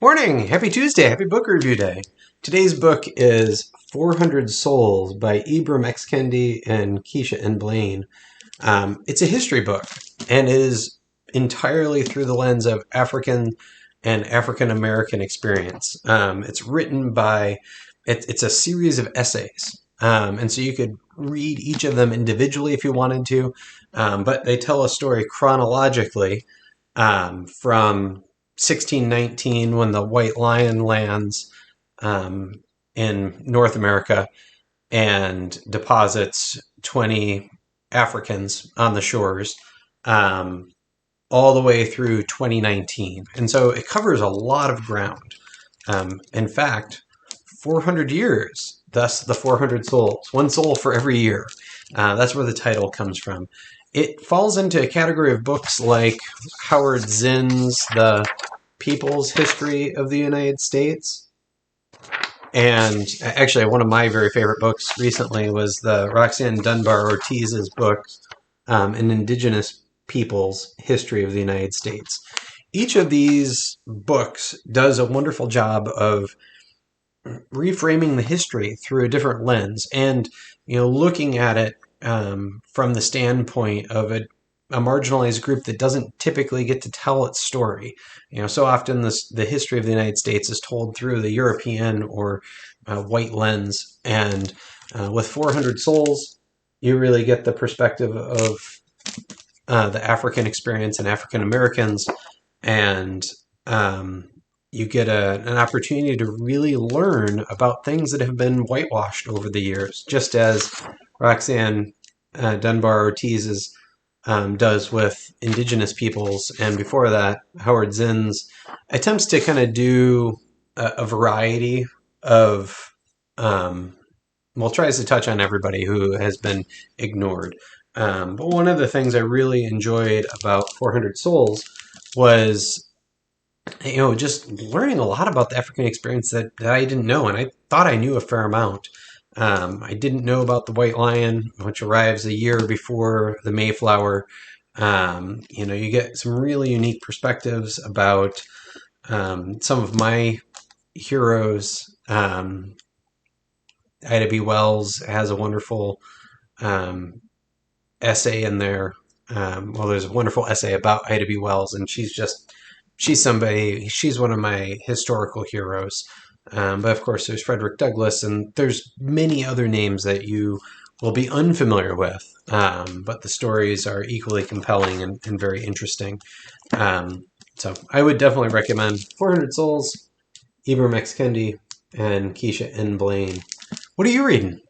Morning! Happy Tuesday! Happy book review day! Today's book is 400 Souls by Ibram, Kendi and Keisha and Blain. It's a history book and is entirely through the lens of African and African American experience. It's written by, it's a series of essays. And so you could read each of them individually if you wanted to, but they tell a story chronologically from 1619 when the White Lion lands in North America and deposits 20 Africans on the shores, all the way through 2019. And so it covers a lot of ground. In fact, 400 years, thus the 400 souls, one soul for every year. That's where the title comes from. It falls into a category of books like Howard Zinn's The People's History of the United States. And actually, one of my very favorite books recently was the Roxanne Dunbar Ortiz's book, An Indigenous People's History of the United States. Each of these books does a wonderful job of reframing the history through a different lens and, looking at it from the standpoint of a marginalized group that doesn't typically get to tell its story. So often the history of the United States is told through the European or white lens. And with 400 Souls, you really get the perspective of the African experience and African Americans. And you get an opportunity to really learn about things that have been whitewashed over the years, just as Roxanne Dunbar Ortiz's does with indigenous peoples, and before that, Howard Zinn's attempts to kind of do a variety of, tries to touch on everybody who has been ignored. But one of the things I really enjoyed about 400 Souls was, just learning a lot about the African experience that I didn't know, and I thought I knew a fair amount. I didn't know about the White Lion, which arrives a year before the Mayflower. You get some really unique perspectives about some of my heroes. Ida B. Wells has a wonderful essay in there. There's a wonderful essay about Ida B. Wells, and she's one of my historical heroes. But of course, there's Frederick Douglass, and there's many other names that you will be unfamiliar with. But the stories are equally compelling and very interesting. So I would definitely recommend 400 Souls, Ibram X. Kendi, and Keisha N. Blain. What are you reading?